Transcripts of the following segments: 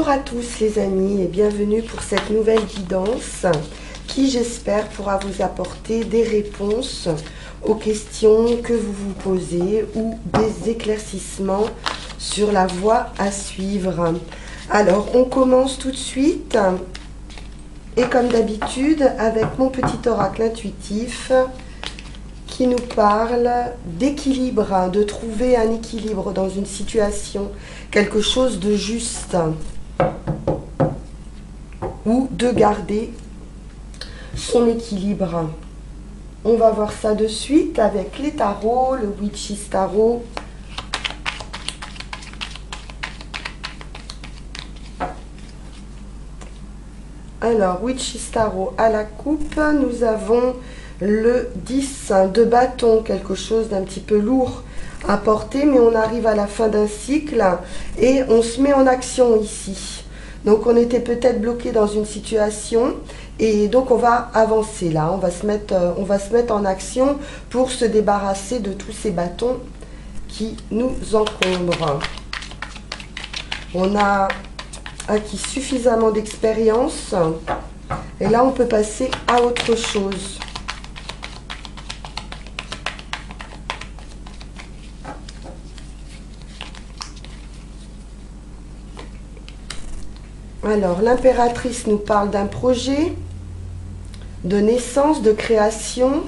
Bonjour à tous les amis et bienvenue pour cette nouvelle guidance qui j'espère pourra vous apporter des réponses aux questions que vous vous posez ou des éclaircissements sur la voie à suivre. Alors on commence tout de suite et comme d'habitude avec mon petit oracle intuitif qui nous parle d'équilibre, de trouver un équilibre dans une situation, quelque chose de juste, ou de garder son équilibre. On va voir ça de suite avec les tarots, le Witch's Tarot. Alors, Witch's Tarot à la coupe, nous avons le 10 de bâton, quelque chose d'un petit peu lourd à porter, mais on arrive à la fin d'un cycle et on se met en action ici. Donc on était peut-être bloqué dans une situation et donc on va avancer là, on va se mettre en action pour se débarrasser de tous ces bâtons qui nous encombrent. On a acquis suffisamment d'expérience et là on peut passer à autre chose. Alors, l'impératrice nous parle d'un projet, de naissance, de création,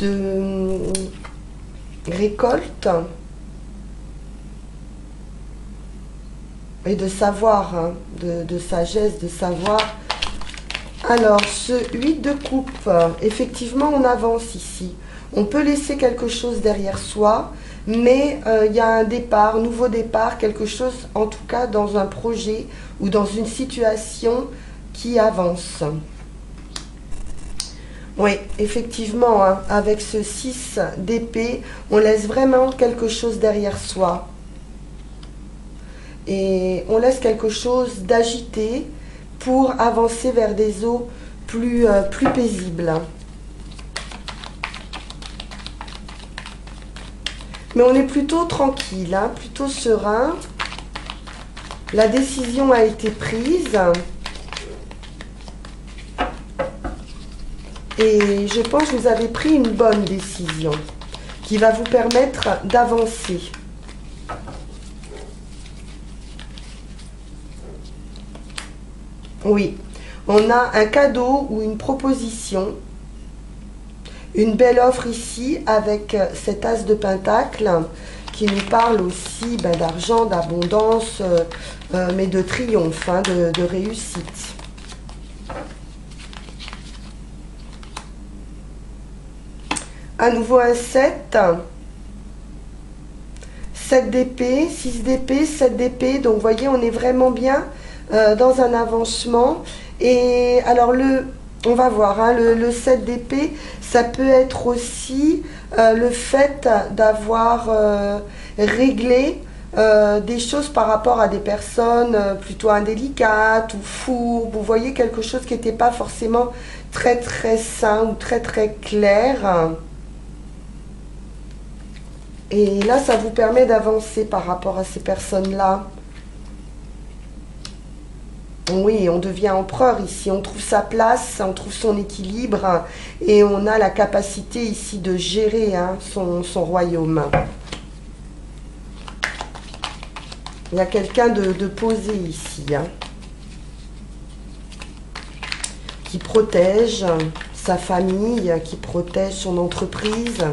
de récolte et de savoir, hein, de sagesse, de savoir. Alors, ce 8 de coupe, effectivement, on avance ici. On peut laisser quelque chose derrière soi, mais il y a un départ, nouveau départ, quelque chose, en tout cas, dans un projet ou dans une situation qui avance. Oui, effectivement, hein, avec ce 6 d'épée, on laisse vraiment quelque chose derrière soi. Et on laisse quelque chose d'agité pour avancer vers des eaux plus paisibles. Mais on est plutôt tranquille, hein, plutôt serein. La décision a été prise. Et je pense que vous avez pris une bonne décision qui va vous permettre d'avancer. Oui, on a un cadeau ou une proposition. Une belle offre ici avec cet as de pentacle qui nous parle aussi d'argent, d'abondance, mais de triomphe, hein, de réussite. À nouveau un 7. 7 d'épée, 6 d'épée, 7 d'épée. Donc vous voyez, on est vraiment bien dans un avancement. Et alors on va voir, hein, le 7 d'épée, ça peut être aussi le fait d'avoir réglé des choses par rapport à des personnes plutôt indélicates ou fourbes. Vous voyez, quelque chose qui n'était pas forcément très très sain ou très très clair. Et là, ça vous permet d'avancer par rapport à ces personnes-là. Oui, on devient empereur ici, on trouve sa place, on trouve son équilibre et on a la capacité ici de gérer, hein, son royaume. Il y a quelqu'un de posé ici, hein, qui protège sa famille, qui protège son entreprise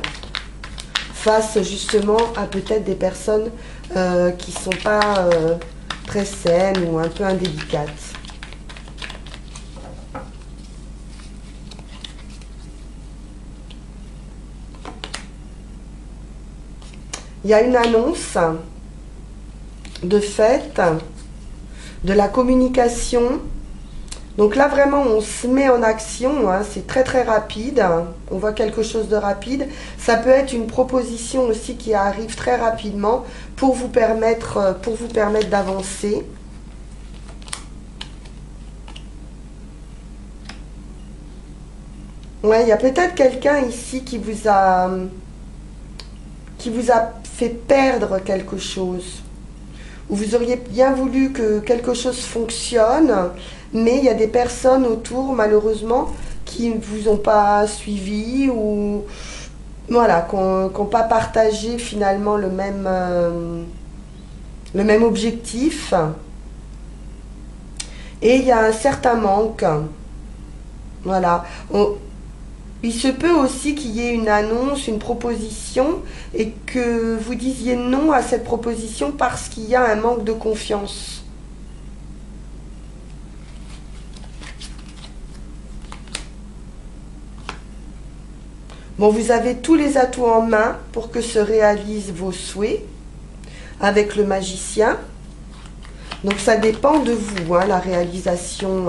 face justement à peut-être des personnes qui ne sont pas très saines ou un peu indélicates. Il y a une annonce de fête, de la communication. Donc là, vraiment, on se met en action, hein, c'est très très rapide, on voit quelque chose de rapide. Ça peut être une proposition aussi qui arrive très rapidement pour vous permettre d'avancer. Ouais, il y a peut-être quelqu'un ici qui vous a fait perdre quelque chose. où vous auriez bien voulu que quelque chose fonctionne, mais il y a des personnes autour, malheureusement, qui ne vous ont pas suivi ou voilà, qui n'ont pas partagé finalement le même objectif. Et il y a un certain manque. Voilà. Il se peut aussi qu'il y ait une annonce, une proposition, et que vous disiez non à cette proposition parce qu'il y a un manque de confiance. Bon, vous avez tous les atouts en main pour que se réalisent vos souhaits avec le magicien. Donc ça dépend de vous, hein, la réalisation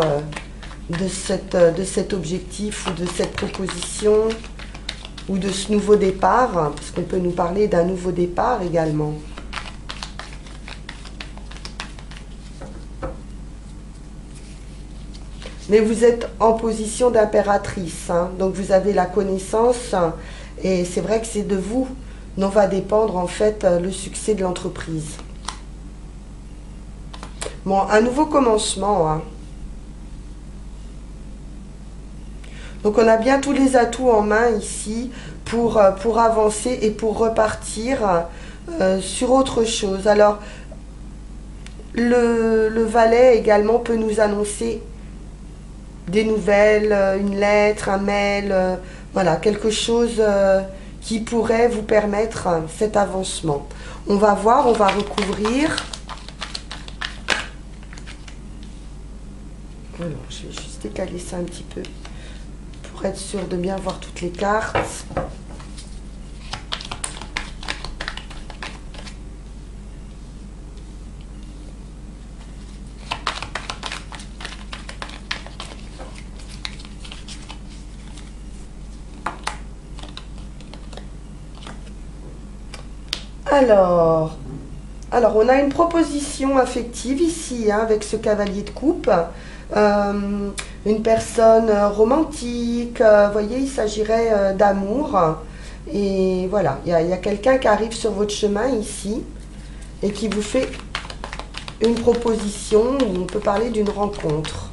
de cet objectif ou de cette proposition ou de ce nouveau départ, parce qu'on peut nous parler d'un nouveau départ également. Mais vous êtes en position d'impératrice, hein, donc vous avez la connaissance et c'est vrai que c'est de vous dont va dépendre en fait le succès de l'entreprise. Bon, un nouveau commencement, hein. Donc on a bien tous les atouts en main ici pour avancer et pour repartir sur autre chose. Alors, le valet également peut nous annoncer des nouvelles, une lettre, un mail, voilà, quelque chose qui pourrait vous permettre cet avancement. On va voir, on va recouvrir. Alors, je vais juste décaler ça un petit peu pour être sûr de bien voir toutes les cartes. Alors, on a une proposition affective ici, hein, avec ce cavalier de coupe. Une personne romantique, vous voyez, il s'agirait d'amour. Et voilà, il y a quelqu'un qui arrive sur votre chemin ici et qui vous fait une proposition, ou on peut parler d'une rencontre.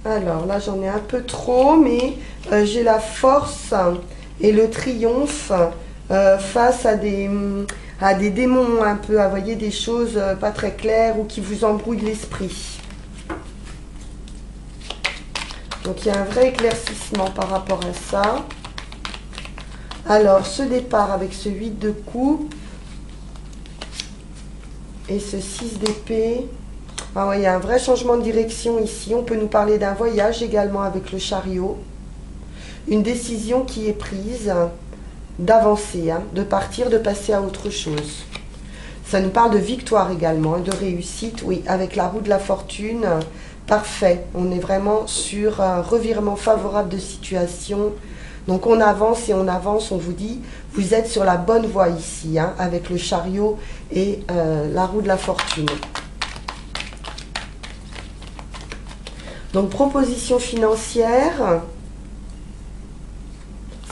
Alors là, j'en ai un peu trop, mais j'ai la force et le triomphe face à des démons un peu, à voyez, des choses pas très claires ou qui vous embrouillent l'esprit. Donc il y a un vrai éclaircissement par rapport à ça. Alors ce départ avec ce 8 de coupe et ce 6 d'épée. Ah ouais, il y a un vrai changement de direction ici. On peut nous parler d'un voyage également avec le chariot. Une décision qui est prise d'avancer, hein, de partir, de passer à autre chose. Ça nous parle de victoire également, de réussite, oui, avec la roue de la fortune. Parfait, on est vraiment sur un revirement favorable de situation. Donc on avance et on avance, on vous dit, vous êtes sur la bonne voie ici, hein, avec le chariot et la roue de la fortune. Donc proposition financière,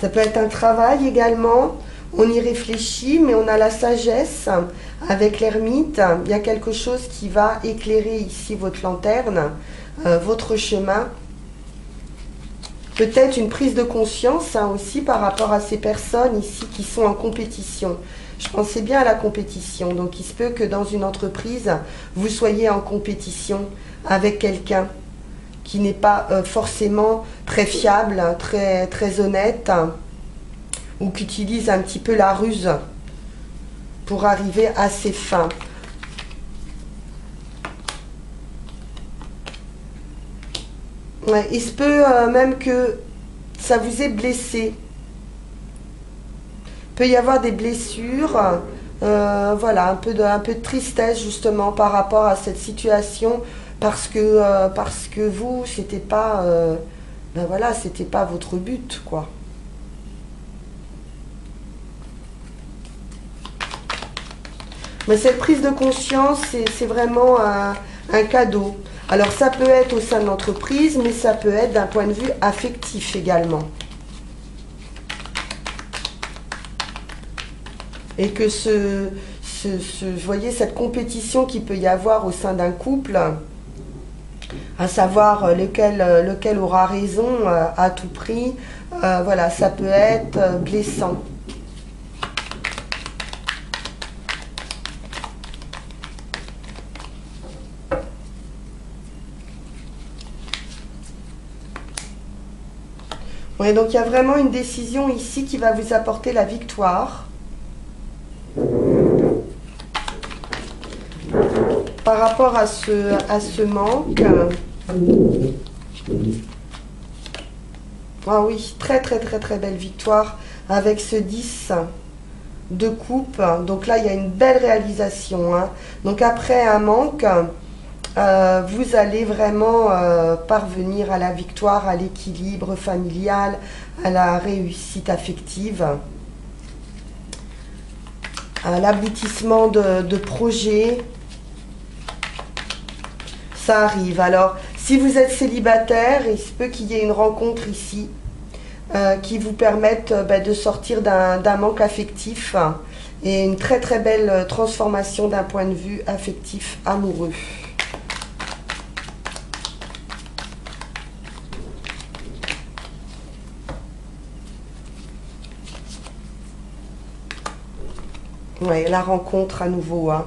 ça peut être un travail également, on y réfléchit, mais on a la sagesse avec l'ermite. Il y a quelque chose qui va éclairer ici votre lanterne, votre chemin. Peut-être une prise de conscience, hein, aussi par rapport à ces personnes ici qui sont en compétition. Je pensais bien à la compétition, donc il se peut que dans une entreprise, vous soyez en compétition avec quelqu'un qui n'est pas forcément très fiable, très, très honnête, ou qui utilise un petit peu la ruse pour arriver à ses fins. Ouais, il se peut même que ça vous ait blessé. Il peut y avoir des blessures, voilà, un peu de tristesse justement par rapport à cette situation. Parce que vous, c'était pas, ben voilà, c'était pas votre but, quoi. Mais cette prise de conscience, c'est vraiment un cadeau. Alors ça peut être au sein de l'entreprise, mais ça peut être d'un point de vue affectif également. Et que vous voyez, cette compétition qu'il peut y avoir au sein d'un couple, à savoir lequel aura raison à tout prix, voilà, ça peut être blessant. Oui, donc il y a vraiment une décision ici qui va vous apporter la victoire. Par rapport à ce manque. Ah oui, très très très très belle victoire avec ce 10 de coupe. Donc là, il y a une belle réalisation, hein. Donc après un manque, vous allez vraiment parvenir à la victoire, à l'équilibre familial, à la réussite affective, à l'aboutissement de projets. Ça arrive. Alors, si vous êtes célibataire, il se peut qu'il y ait une rencontre ici qui vous permette de sortir d'un manque affectif et une très très belle transformation d'un point de vue affectif amoureux. Ouais, la rencontre à nouveau, hein.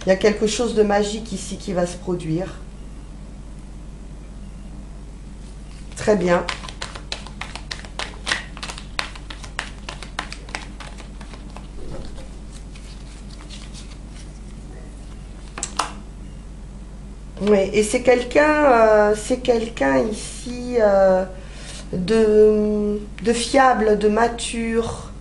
Il y a quelque chose de magique ici qui va se produire. Très bien. Oui, et c'est quelqu'un ici de fiable, de mature,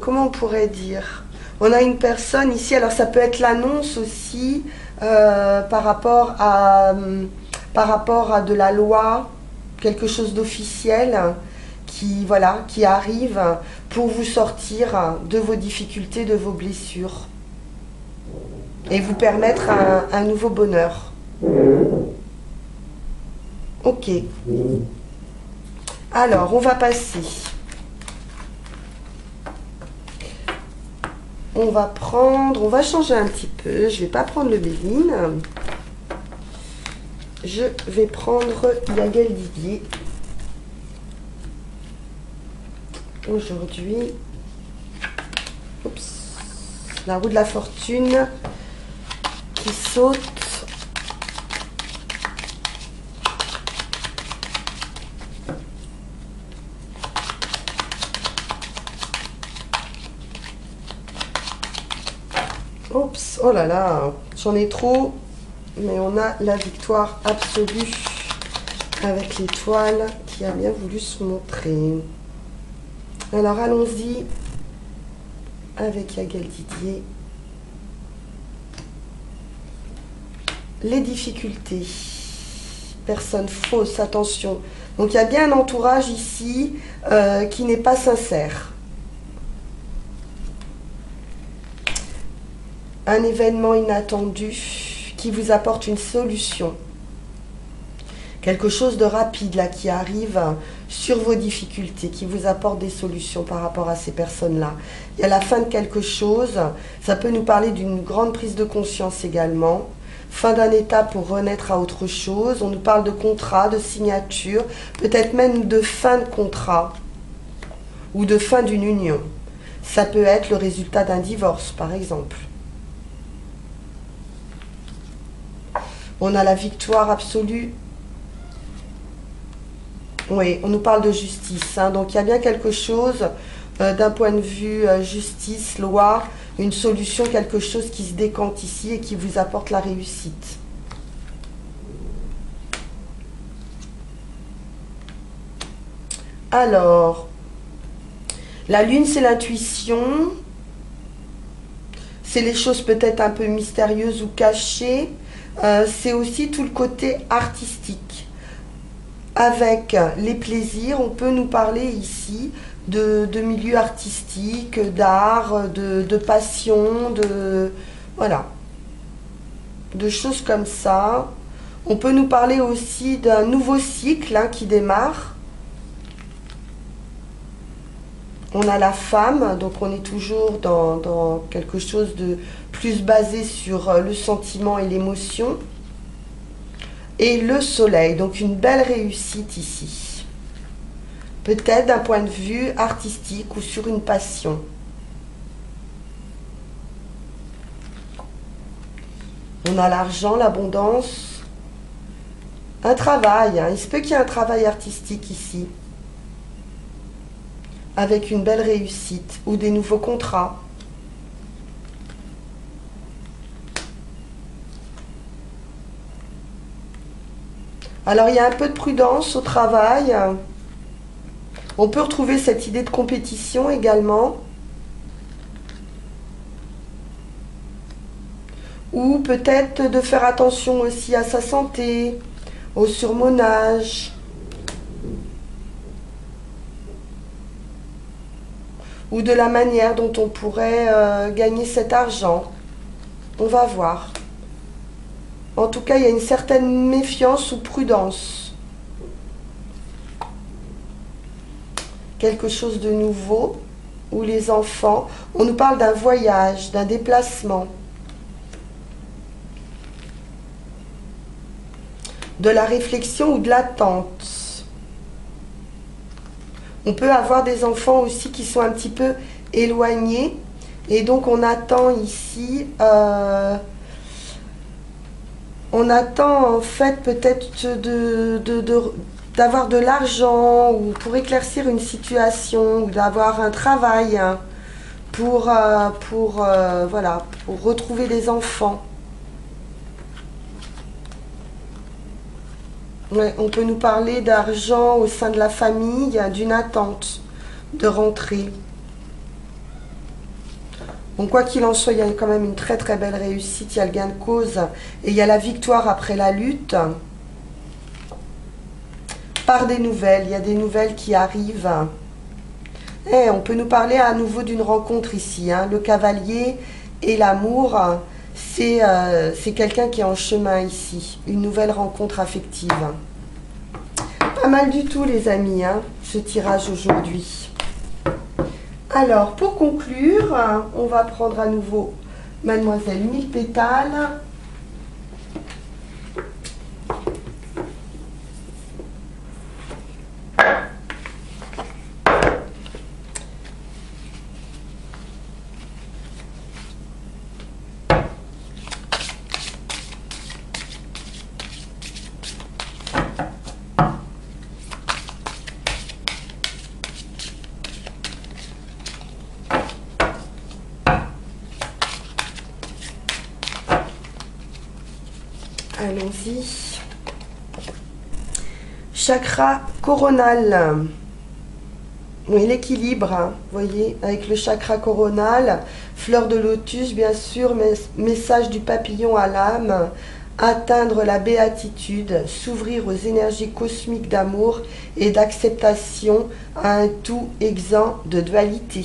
comment on pourrait dire? On a une personne ici, alors ça peut être l'annonce aussi par rapport à de la loi, quelque chose d'officiel voilà, qui arrive pour vous sortir de vos difficultés, de vos blessures et vous permettre un nouveau bonheur. Ok. Alors, on va passer. On va changer un petit peu. Je vais pas prendre le Béline. Je vais prendre Yael Didier. Aujourd'hui, oups, la roue de la fortune qui saute. Oups, oh là là, j'en ai trop, mais on a la victoire absolue avec l'étoile qui a bien voulu se montrer. Alors allons-y avec Yael Didier. Les difficultés. Personne fausse, attention. Donc il y a bien un entourage ici qui n'est pas sincère. Un événement inattendu qui vous apporte une solution. Quelque chose de rapide là qui arrive sur vos difficultés, qui vous apporte des solutions par rapport à ces personnes-là. Il y a la fin de quelque chose, ça peut nous parler d'une grande prise de conscience également. Fin d'un état pour renaître à autre chose. On nous parle de contrat, de signature, peut-être même de fin de contrat ou de fin d'une union. Ça peut être le résultat d'un divorce par exemple. On a la victoire absolue. Oui, on nous parle de justice, hein. Donc il y a bien quelque chose d'un point de vue justice, loi, une solution, quelque chose qui se décante ici et qui vous apporte la réussite. Alors, la lune, c'est l'intuition. C'est les choses peut-être un peu mystérieuses ou cachées. C'est aussi tout le côté artistique. Avec les plaisirs, on peut nous parler ici de milieu artistique, d'art, de passion, voilà, de choses comme ça. On peut nous parler aussi d'un nouveau cycle hein, qui démarre. On a la femme, donc on est toujours dans quelque chose de plus basé sur le sentiment et l'émotion. Et le soleil, donc une belle réussite ici. Peut-être d'un point de vue artistique ou sur une passion. On a l'argent, l'abondance, un travail. Il se peut qu'il y ait un travail artistique ici. Avec une belle réussite ou des nouveaux contrats. Alors il y a un peu de prudence au travail. On peut retrouver cette idée de compétition également. Ou peut-être de faire attention aussi à sa santé, au surmenage. Ou de la manière dont on pourrait gagner cet argent. On va voir. En tout cas, il y a une certaine méfiance ou prudence. Quelque chose de nouveau, où les enfants, on nous parle d'un voyage, d'un déplacement, de la réflexion ou de l'attente. On peut avoir des enfants aussi qui sont un petit peu éloignés, et donc on attend ici... on attend en fait peut-être d'avoir de l'argent ou pour éclaircir une situation ou d'avoir un travail voilà, pour retrouver des enfants. Ouais, on peut nous parler d'argent au sein de la famille, d'une attente de rentrée. Donc quoi qu'il en soit, il y a quand même une très très belle réussite, il y a le gain de cause et il y a la victoire après la lutte. Par des nouvelles, il y a des nouvelles qui arrivent. Et on peut nous parler à nouveau d'une rencontre ici. Le cavalier et l'amour, c'est quelqu'un qui est en chemin ici. Une nouvelle rencontre affective. Pas mal du tout les amis, ce tirage aujourd'hui. Alors, pour conclure, on va prendre à nouveau Mademoiselle 1000 pétales. Allons-y. Chakra coronal. Oui, l'équilibre, vous voyez, avec le chakra coronal, fleur de lotus, bien sûr, message du papillon à l'âme, atteindre la béatitude, s'ouvrir aux énergies cosmiques d'amour et d'acceptation à un tout exempt de dualité.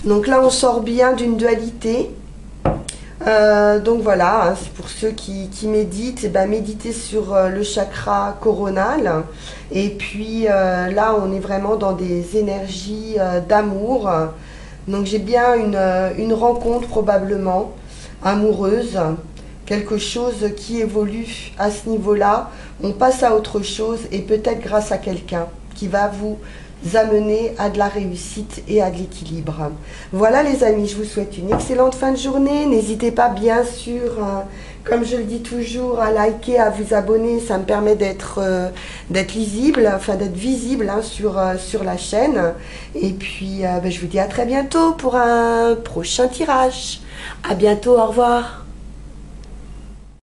Donc là, on sort bien d'une dualité. Donc voilà, c'est pour ceux qui méditent, méditez sur le chakra coronal. Et puis là, on est vraiment dans des énergies d'amour. Donc j'ai bien une rencontre probablement amoureuse, quelque chose qui évolue à ce niveau-là. On passe à autre chose et peut-être grâce à quelqu'un qui va vous amener à de la réussite et à de l'équilibre. Voilà les amis, je vous souhaite une excellente fin de journée. N'hésitez pas bien sûr, comme je le dis toujours, à liker, à vous abonner. Ça me permet d'être lisible, enfin d'être visible sur la chaîne. Et puis je vous dis à très bientôt pour un prochain tirage. À bientôt, au revoir.